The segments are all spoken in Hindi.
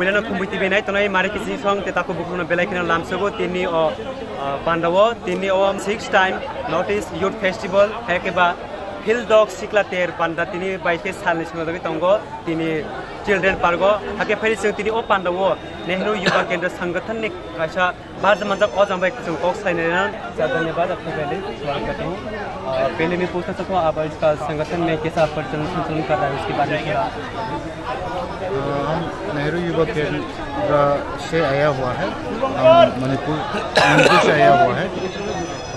puilano khumbuti benai tonai mari kisi song te taku bukuna belai kina lamsogo tini o pandawo tini o 6 time notice youth festival hekeba Hill Dog Sikla Ter Panda tini baike salnis modogi tongo tini children pargo hake pheri se tini o pandawo Nehru Yuva Kendra Sangathan ne kaisa Bharat मंत्र और जम्बाई कुछ ऑक्स लाइन है धन्यवाद आपका पहले स्वागत करता हूँ पहले मैं पूछना चाहता हूँ आप इसका संगठन में कैसा परिचालन संचालन कर रहा है उसके बारे में हम नेहरू युवा केंद्र से आया हुआ है हम मणिपुर से आया हुआ है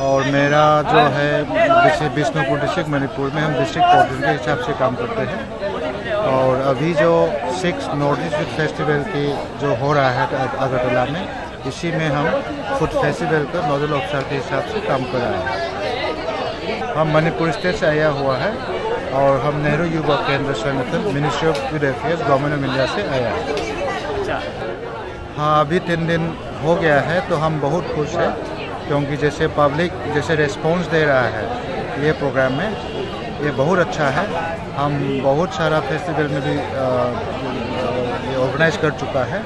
और मेरा जो है बिष्णुपुर डिस्ट्रिक्ट मणिपुर में हम डिस्ट्रिक्ट कोऑर्डिनेटर के हिसाब से काम करते हैं और अभी जो 6 नॉर्थ ईस्ट फेस्टिवल की जो हो रहा है अगरतला में इसी में हम फूड फेस्टिवल का नोडल ऑफिसर के हिसाब से काम कर रहे हैं। हम मणिपुर स्टेट से आया हुआ है और हम नेहरू युवा केंद्र संगठन ministry of youth affairs government of India से आया है। हाँ, अभी 3 दिन हो गया है तो हम बहुत खुश हैं क्योंकि जैसे पब्लिक जैसे रिस्पॉन्स दे रहा है ये प्रोग्राम में ये बहुत अच्छा है। हम बहुत सारा फेस्टिवल में भी ऑर्गेनाइज कर चुका है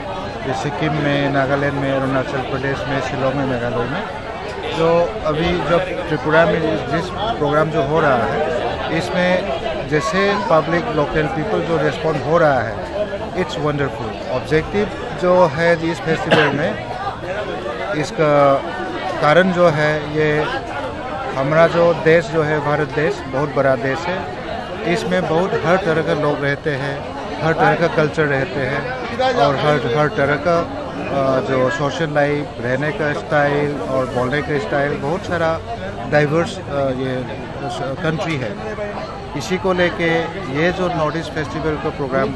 सिक्किम में, नागालैंड में, अरुणाचल प्रदेश में, शिलोंग में, मेघालय में। जो अभी जब त्रिपुरा में जिस प्रोग्राम जो हो रहा है इसमें जैसे पब्लिक लोकल पीपल जो रिस्पॉन्ड हो रहा है इट्स वंडरफुल। ऑब्जेक्टिव जो है इस फेस्टिवल में इसका कारण जो है ये हमारा जो देश जो है भारत देश बहुत बड़ा देश है। इसमें बहुत हर तरह के लोग रहते हैं, हर तरह का कल्चर रहते हैं और हर तरह का जो सोशल लाइफ, रहने का स्टाइल और बोलने का स्टाइल बहुत सारा डाइवर्स ये कंट्री है। इसी को लेके ये जो नॉर्थ ईस्ट फेस्टिवल का प्रोग्राम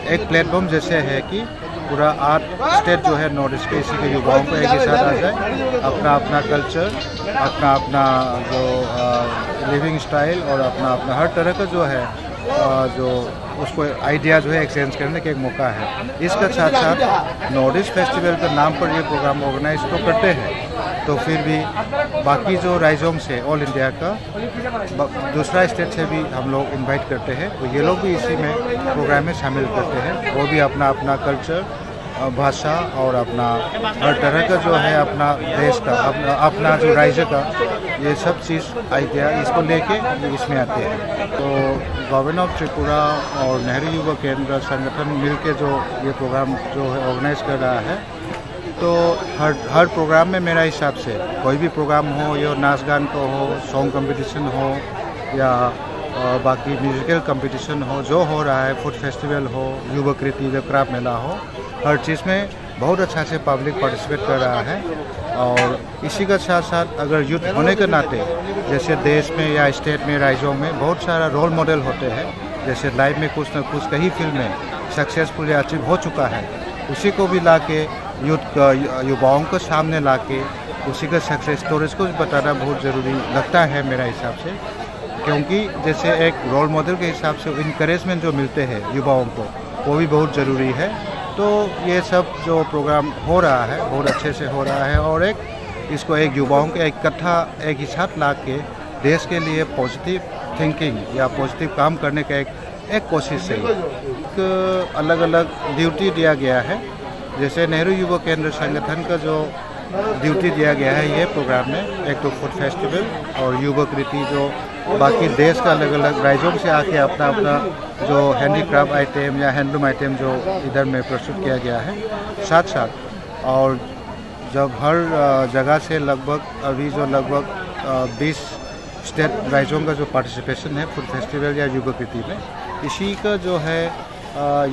एक प्लेटफॉर्म जैसे है कि पूरा 8 स्टेट जो है नॉर्थ ईस्ट के इसी के युवाओं को एक ही साथ आ जाए, अपना अपना कल्चर, अपना अपना जो लिविंग स्टाइल और अपना अपना हर तरह का जो है जो उसको आइडिया जो है एक्सचेंज करने का एक मौका है। इसका साथ साथ नॉर्थ ईस्ट फेस्टिवल के नाम पर ये प्रोग्राम ऑर्गेनाइज तो करते हैं तो फिर भी बाकी जो राज्यों से ऑल इंडिया का दूसरा स्टेट से भी हम लोग इनवाइट करते हैं तो ये लोग भी इसी में प्रोग्राम में शामिल करते हैं। वो भी अपना अपना कल्चर, भाषा और अपना हर तरह का जो है अपना देश का अपना जो राज्य का ये सब चीज़ आइडिया इसको लेके इसमें आते हैं। तो गवर्नमेंट ऑफ त्रिपुरा और नेहरू युवा केंद्र संगठन मिलके जो ये प्रोग्राम जो है ऑर्गेनाइज कर रहा है तो हर प्रोग्राम में मेरा हिसाब से कोई भी प्रोग्राम हो या नाच गान को हो, सॉन्ग कंपटीशन हो या बाकी म्यूजिकल कंपटीशन हो, जो हो रहा है फूड फेस्टिवल हो, युवा कृति जो क्राफ्ट मेला हो, हर चीज़ में बहुत अच्छा से पब्लिक पार्टिसिपेट कर रहा है। और इसी का साथ साथ अगर यूथ होने के नाते जैसे देश में या स्टेट में राज्यों में बहुत सारा रोल मॉडल होते हैं, जैसे लाइफ में कुछ न कुछ कई फिल्में सक्सेसफुल या अचीव हो चुका है, उसी को भी ला के युवाओं को सामने ला के उसी का सक्सेस स्टोरीज को भी बताना बहुत ज़रूरी लगता है मेरा हिसाब से। क्योंकि जैसे एक रोल मॉडल के हिसाब से इनकरेजमेंट जो मिलते हैं युवाओं को वो भी बहुत ज़रूरी है। तो ये सब जो प्रोग्राम हो रहा है बहुत अच्छे से हो रहा है और एक इसको एक युवाओं के इकट्ठा एक ही साथ ला के देश के लिए पॉजिटिव थिंकिंग या पॉजिटिव काम करने का एक कोशिश है। एक अलग अलग ड्यूटी दिया गया है, जैसे नेहरू युवा केंद्र संगठन का जो ड्यूटी दिया गया है ये प्रोग्राम में एक तो फूड फेस्टिवल और युवा कृति जो बाकी देश का अलग अलग राज्यों से आके अपना अपना जो हैंडीक्राफ्ट आइटम या हैंडलूम आइटम जो इधर में प्रस्तुत किया गया है साथ साथ। और जब हर जगह से लगभग अभी जो लगभग 20 स्टेट राज्यों का जो पार्टिसिपेशन है फूड फेस्टिवल या युवा कृति में, इसी का जो है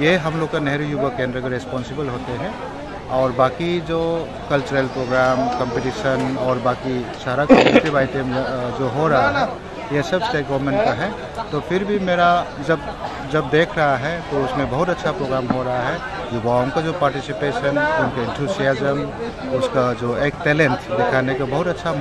ये हम लोग का नेहरू युवा केंद्र का रिस्पॉन्सिबल होते हैं। और बाकी जो कल्चरल प्रोग्राम, कंपटीशन और बाकी सारा कम्पिटिटिव आइटम जो हो रहा है ये सब स्टेट गवर्नमेंट का है। तो फिर भी मेरा जब देख रहा है तो उसमें बहुत अच्छा प्रोग्राम हो रहा है। युवाओं का जो पार्टिसिपेशन, उनके एंथुसियाज्म, उसका जो एक टैलेंट दिखाने का बहुत अच्छा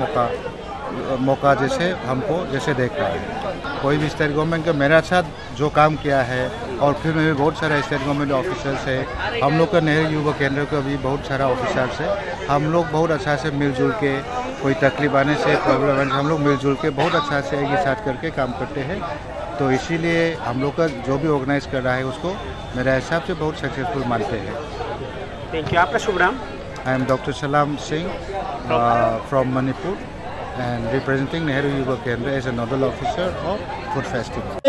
मौका जैसे हमको जैसे देख रहा है। कोई भी स्टेट गवर्नमेंट का मेरा साथ जो काम किया है और फिर में भी बहुत सारे स्टेट गवर्नमेंट ऑफिसर्स है, हम लोग का नेहरू युवा केंद्र का भी बहुत सारा ऑफिसर्स है। हम लोग बहुत अच्छा से मिलजुल के कोई तकलीफ आने से प्रॉब्लम आने से हम लोग मिलजुल के बहुत अच्छा से एक ही साथ करके काम करते हैं। तो इसीलिए हम लोग का जो भी ऑर्गेनाइज कर रहा है उसको मेरे हिसाब से बहुत सक्सेसफुल मानते हैं। Thank you. आपका शुभ नाम? I am Dr. Salam Singh from Manipur and representing Nehru Yuva Kendra as a nodal officer of Food Festival.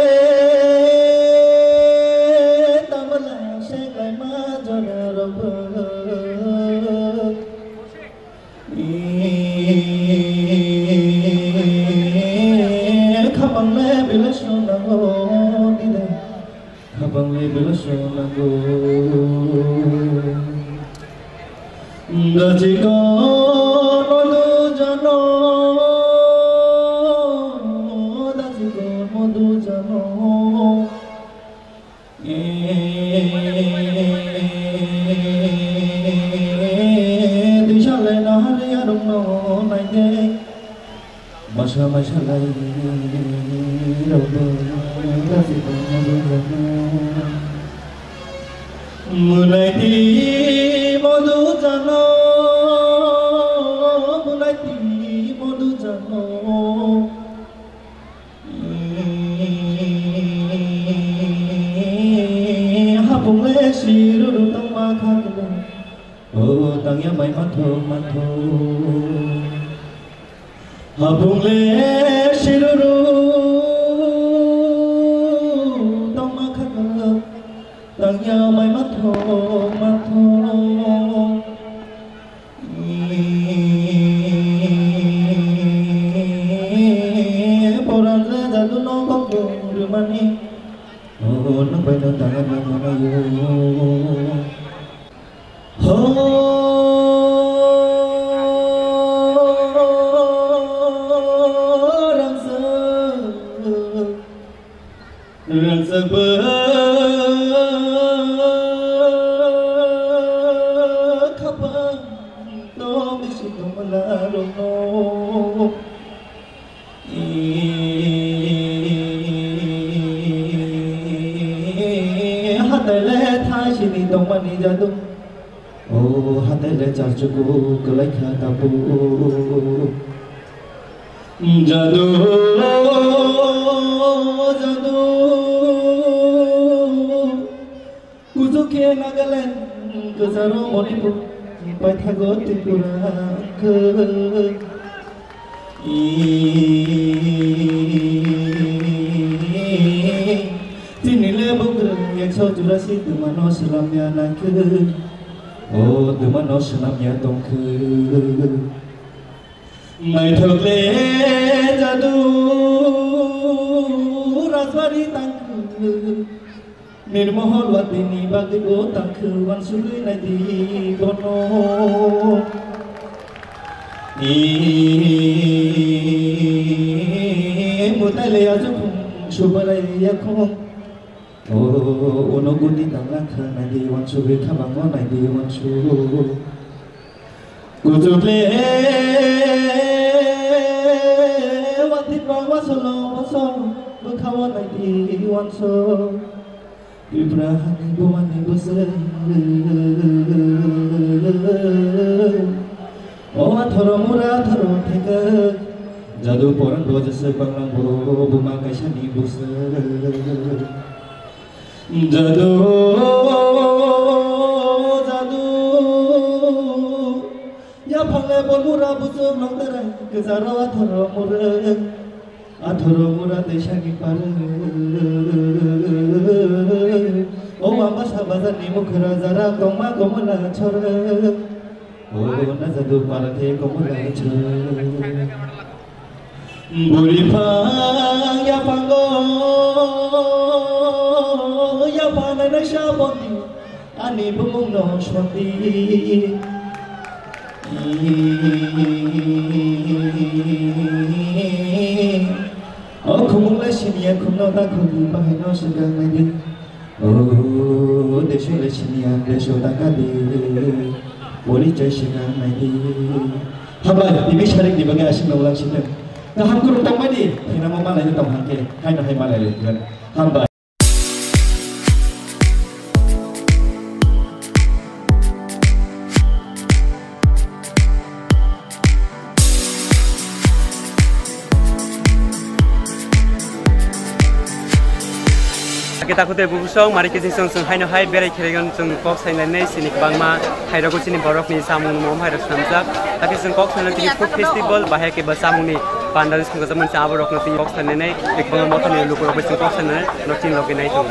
kita kute bubusong mari kisi song song haino hai berai khiregon song kok sainai nei sini bangma hairoko sini borok ni samung mom hairo samjak tapi song kok sainai tini food festival bahaya ke basamung ni pandalis ko zaman sa borok no tini kok sainai nei ekbang mothon ni lukuro besong kok sainai no tin loge nai tu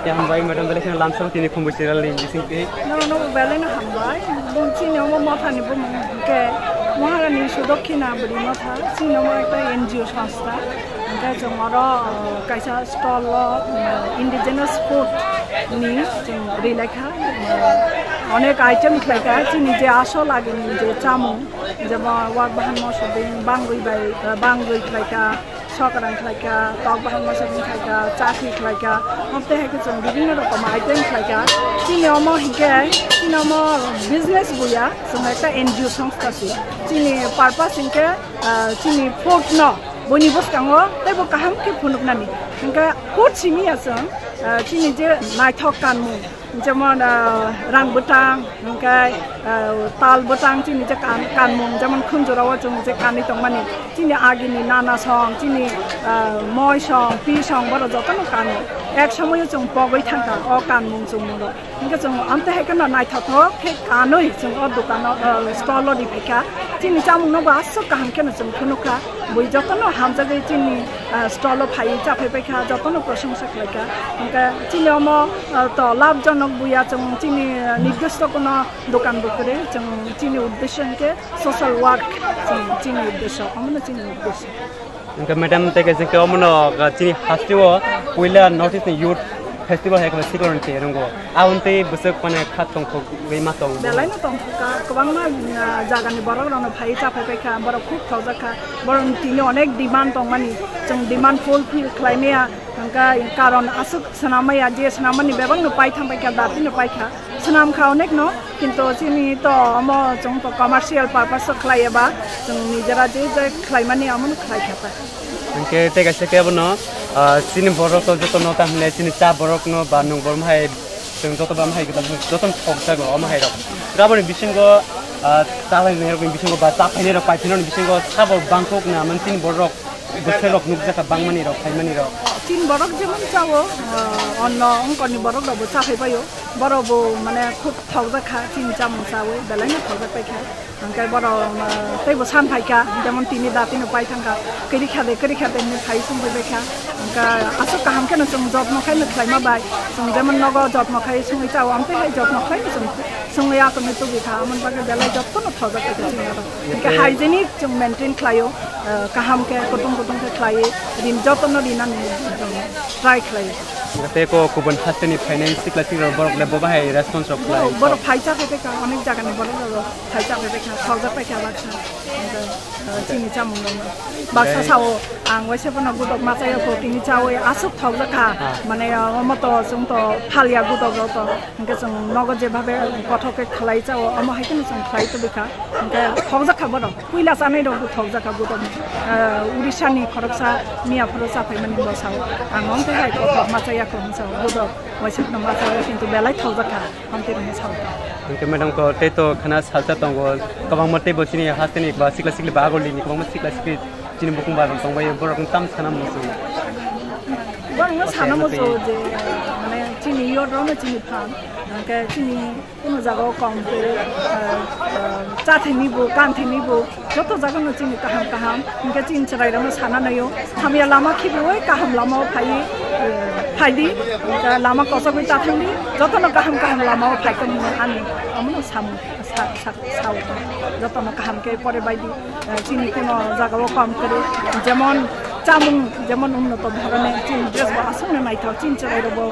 ya hambai madam bele khin lamsong tini khumbu siral ni bising pe no bele na hambai bun chini omo mothani bum ke মহারানী সুদক্ষিণা বলি মথা চিনমো একটা এনজিও সংস্থা ओमफ्राय जों आरो कायसा स्टल इन्डिजिनास फुड नि जों रिलायखा अनेक आइटेम खायखा जोंनि जे आसल लागेनि जे चामु जेबा वाक बाहान मसदिं बांगुइ खायखा सकरां खायखा तक बाहान मसदिं खायखा चाखि खायखा हमते हेके जों বিভিন্ন রকম आइटेम खायखा চিনমো হিকে চিনমো বিজনেস বুয়া जों একটা एनजिओ সংস্থা ছি চিনি পারপাস হিকে চিনি फुड न बयनि बसकाङो तेबो काहाम के फुनुकनानि हंका फुड सिमियासं चिनि जे नायथक कानमु जेमन रां बटां हंका ताल बटां चिनि जे कानमु जेमन खुनजराव जों जे कानि तंमानि चिनि आगिनि नाना सं चिनि मय सं पि सं बर जतन कानो एक समय जों पगै थांका अ कानमु जों मुरो हंका जों अन्ते हेकन नायथक के कानै जों अ दुकान स्टल दि फेका चिनि चामु न बासो काहाम के जों फुनुका बय जतन हामजागै चिनि स्टल फाइ चाफैबायखा जतन प्रशंसा खालायखा हंका चिनि अम त लाभजनक बुया जों चिनि निर्दिष्ट कोनो दकान बकरे जों चिनि उद्देश्य के सोशल वर्क चिनि उद्देश्य अमन चिनि उद्देश्य हंका मैडम तेके जे के अमन चिनि हास्टिओ पहिला नॉर्थ ईस्ट यूथ फेस्टिवल है सिकरन ते रंगो आउनते बसक पने खातंग को गैमा तंग बेलायनो तंगका गोबांमा जागानि बरक रनो फाइ चाफैबायखा बरक खूब थावजाखा बरन तिनि अनेक डिमान्ड तंमानि जों डिमान्ड फुलफिल खालायनाया हंका कारण आसुक सनामया जे सनामनि बेबांग न पाइ थांबायखा दातिनो पाइखा सनाम खा अनेक न किन्तु चिनि तो अम जों तो कमार्शियल पर्पस खालायबा जों निजरा जे खालायमानि अमन खालायखाता हंके तेगा सेके बनो चिनि बरक तो जतो नता हमने चिनि चा बरक न बानुं बरमहाय जों जतो बामहाय गदा जतन फगजागो अमहाय रक गाबनि बिसिंगो चालायनाय रक बिसिंगो बा चाफायनाय रक पाइथिनन बिसिंगो साबो बांकक ना मन चिनि बरक गोसे रक नुकजाका बांगमानि रक फाइमानि रक चिन बरक जेमन चावो अन्न अंकनि बरक दबो चाफैबायो बरबो माने खूब थावजाखा चिन चामु चावो बेलायनो थावजापायखा हंका बर तैबो सानफायखा जेमन तिनि दातिनो पाइथांखा करिखादे नि फाइ संफैबायखा हंका आसो काहाम केन जों जत्न खायनो खायमा बाय जों जेमन नग जत्न खाय संगै चावो आमते हाय जत्न खाय जों संगै आकनि तुबिखा अमन बागे बेलाय जत्न थावजापायखा चिनारो हंका हाइजेनिक जों मेंटेन खायो काहाम के कुटुम के खायो दिन जत्न दिनानि ट्राई खायो तेको कुबन हास्टेनि फाइनेन्स सिक्ला सिक्ला बरक ले बबाहाय रेस्पॉन्स रक खाय बर फाइचा फेका अनेक जागानि बरक फाइचा फेका थावजापायखा बाक्सा चिनि चामु बाक्सा सावो आं वैसेपना गुदक माचायको तिनि चावो आसुक थावजाखा माने अमत जों तो फालिया गुदक तो हंके जों नगद जे भाबे कथके खलाई चावो अम हायकन जों फ्राइ तो बेखा हंके थावजाखा बर पुइला जानाय दं थावजाखा गुदक उड़िसानि खरकसा मिया फरसा फाइमानि बसावो आं अन्ते हाय कथक माचायको हंसा गुदक वैसेपना माचायो किन्तु बेलाय थावजाखा अन्ते रहे सावो हंके मैडम को ते तो खाना सालता तंगो कबां मते बचिनि हास्टेनि बा सिक्ला सिक्ला बागोलिनि कबां सिक्ला सिक्ला चिनि बुकुं बारन तंबाय बरक ताम साना मुसु बरन साना मुसु जे माने चिनि योद्रनो चिनि फान हंके चिनि कोनो जागाव कम पे चाथेनिबो कान्थेनिबो जतो जागानो चिनि काहाम हंके चिन चराइरानो साना नयो हामिया लामा खिबोय काहाम लामा फाइदि लामा कसबै ताथेंनि जतनो काहाम लामा फाइकन आनि अमनो सामु साव जतनो काहाम के परे बायदि चिनि कोनो जागाव कम करे जेमन चामुं जेमन उन्नत धरने चिन ड्रेस बा आसंने नायथाव चिन चराइरबो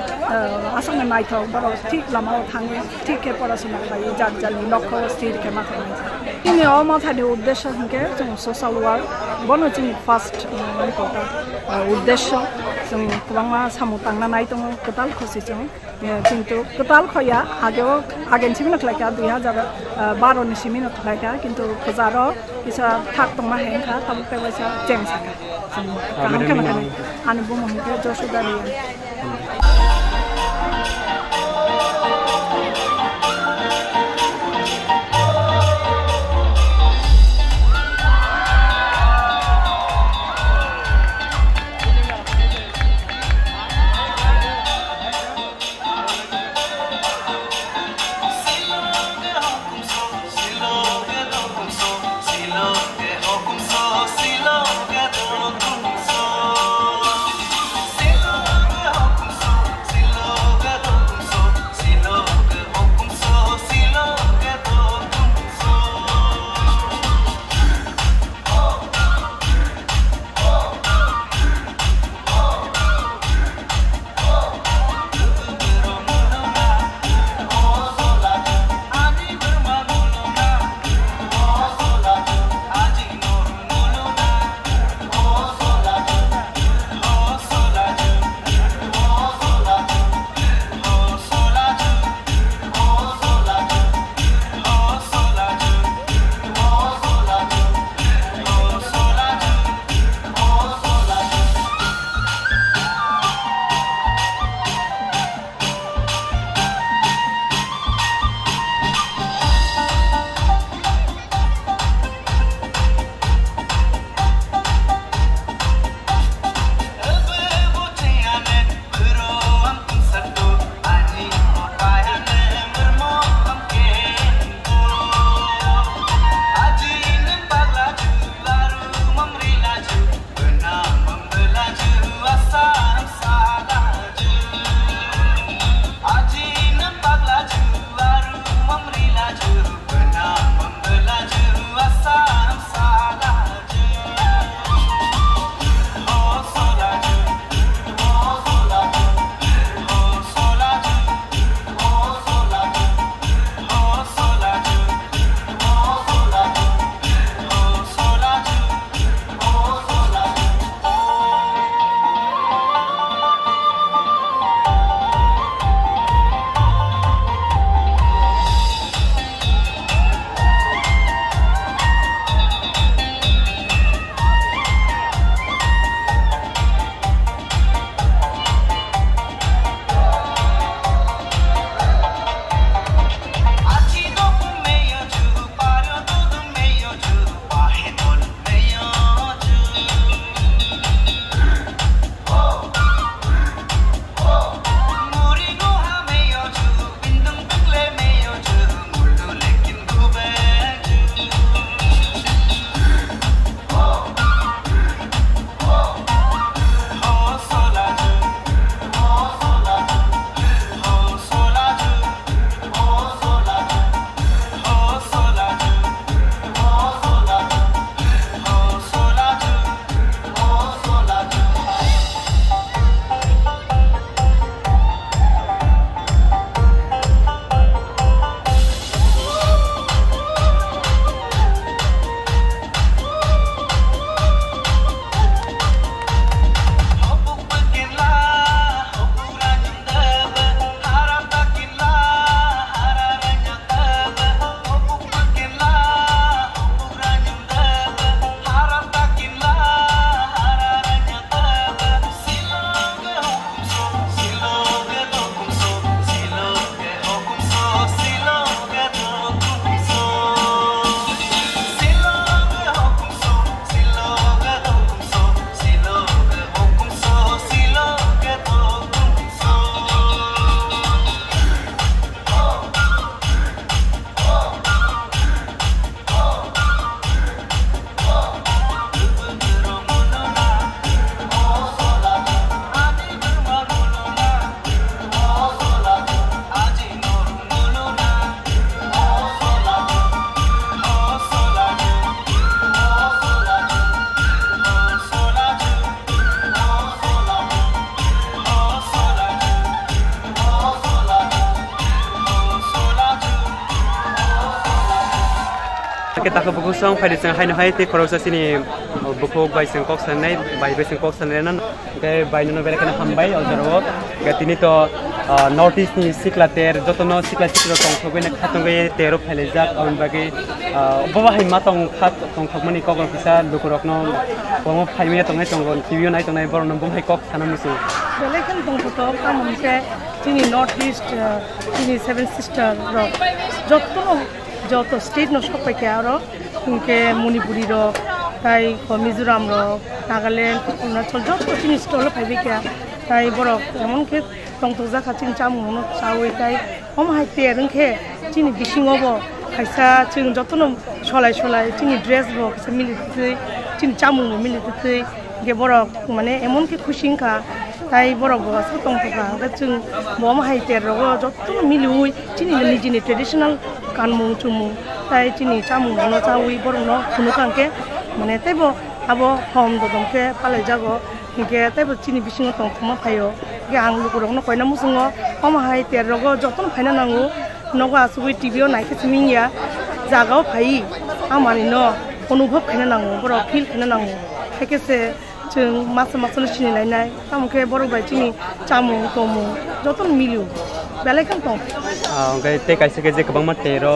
आसंने नायथाव बर ठीक लामाव थाङो ठीक के परासना बाय जालि लक्ष्य स्थिर के माथा चिनि अमाथानि उद्देश्य हंके जों सोशल वर्क बनो चिनि फार्स्ट उद्देश्य जों गोबां सामु तांना नाय दङ कताल खसि जों किन्तु कताल खया आगेनसिम नखलायका 2012 नि सिमिन नखलायका किन्तु फजारो किसा थाक तंमा हेंखा तबते वैसा चेंगसाका जों काहाम आनि बुमो हंके जसुदारिया ke tak buku song pada seng hai hai te korosasi sini buku bai seng kok sanai bai seng kok sanai nan ke bai nono bela kana hambai ojaro ke tini to notice ni siklater jotono siklatiro tongthogoi na khatongoi tero phelejak on bagi baba hai matong khat tongthogmani kokon kisa lukurokno bomo phaimia tongai tongon tv nai tongai borno bom hai kok sanamusu belekan tongphoto kamke tini north east tini seven sister ro joto state no shopai ke aro ke Manipuri ro tai Mizoram ro Nagaland Arunachal joto tini stolo phaibe ke tai borok emon ke tongtoja khatin chamuno chawi tai hai tereng ke tini bisingobo kaisa chung jotono solai tini dress bo kaisa military tini chamuno military ge borok mane emon ke khushingka tai borok bo sa tongtoka ga chung hai ter ro jotono milui tini nijini traditional kanmung chumu tai tini chamuno no chawi borok no khunukangke mane tebo abo hom dodongke palai jago ke tebo tini bisingo tongthoma phayo ge ang lukurok no koina musungo hai ter ro jotono phaina nangu nogo asugui tv o naike siminya jagao phai amani no অনুভব খাইনা নাঙ্গো বড় ফিল খাইনা নাঙ্গো খাইকেছে जों मास मासनो सिनायनाय तामके बर' बायदिनि चामु तमु जतन मिलु बेलायखान दं ओमफ्राय ते कायसे जे गोबां मातेर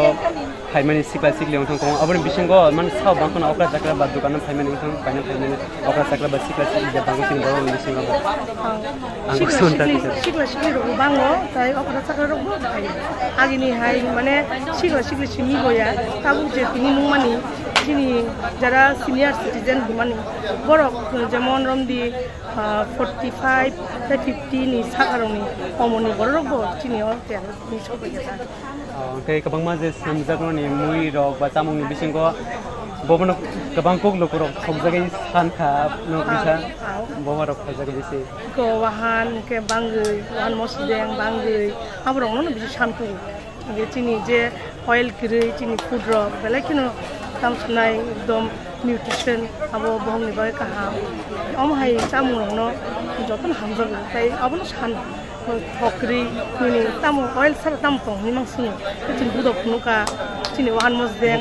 फाइमानि सिक्ला सिक्लियाव थांगौ आबोर बिसिंगो मान साव बांखना अक्रा जाक्रा बा दुकान फाइमानि थां बायना फाइमानि अक्रा जाक्रा बा सिक्ला सिक्लिया बांगो सिं बर' बिसिंगो सिक्ला सिक्लि रो बांगो ताय अक्रा जाक्रा रो आगिनि हाय माने सिक्ला सिक्लि सिमि गया ताबु जे तिनि मुमानि जिनि जरा सिनियर सिटिजेन बिमानि बर' जेमन रमदि 45 50 नि सागारनि अमनि बर' रबो तिनि अतेर नि सबायगा ओमफ्राय गोबां मा जे सामजागनि मुइ रक बा जामुंनि बिसिंगो बबनो गोबां कक लकरक सबजागै सानखा नबिसा बबरक फजागै बिसे को वाहान के बांगै वाहान मसदें बांगै आबरनो बिसि सानखु गे तिनि जे ऑयल किरै तिनि फुड रक बेलायखिनो ताम सुनाय एकदम निउट्रिशन आबो बहमनि बाय काहाम अमहाय जामुंनो जतन हामजागो ताय आबनो सान फक्री नि ताम ऑयल सारा ताम तो नि मांसिनो तिन बुदक नुका तिनि वाहान मसदें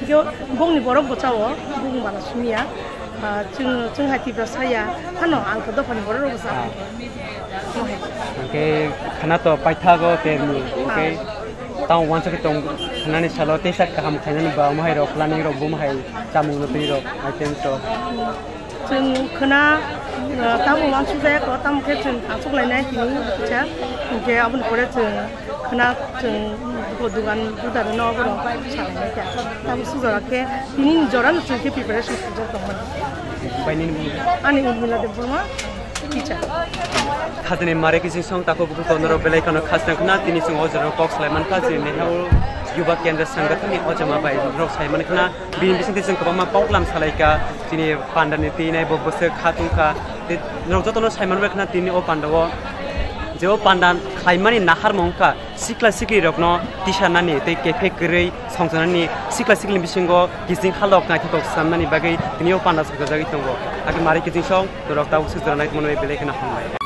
जो बंगनि बरफ बचावो बुं बाला सुमिया जों हातिब्रा साया हानो आंखो दफानि बरफ बसा ओके खाना तो पाइथागो तेरनि ओके ताव वानसके तंग खानानि सालो तेसा काम खायनानि बा माहाय रक लानि रक बो माहाय जामुं नतै रक आइटेम तो जों खाना ताम वानसु जाया को ताम के जों आसुगलायनाय तिनि जा के आबन परे जों खाना जों दुकान दुदार न बर सालायनाय जा ताम सुजरा के तिनि जरान जों के प्रिपारेशन सुजा दंमोन बायनि आनि उर्मिला देबमा टीचर खाजने मारे किसी सं ताको बुक तनरो बेलायखानो खासनाखना तिनि सं अजरो कक्स लायमान खाजि नेहाव युवा केन्द्र संगठननि अजमा बाय रक सायमानखना बिनि बिसिंति जों गोबां पाउक्लाम सालायका तिनि पान्डानि तिनाय बबसे खातुंखा रजतनो सायमान बेखना तिनि ओ पान्डाव जो पान्डान खायमानि नाहार मंका सिक्ला सिक्लि रकनो तिसानानि तै केफे गरै संजनानि सिक्ला सिक्लि बिसिंगो गिजिं हालक नायथक सामनानि बागै तिनि ओ पान्डा सगजागै दंगो आगे मारे किजिं सं रक्ताव सुजरानाय मनवे बेलायखानो हामबाय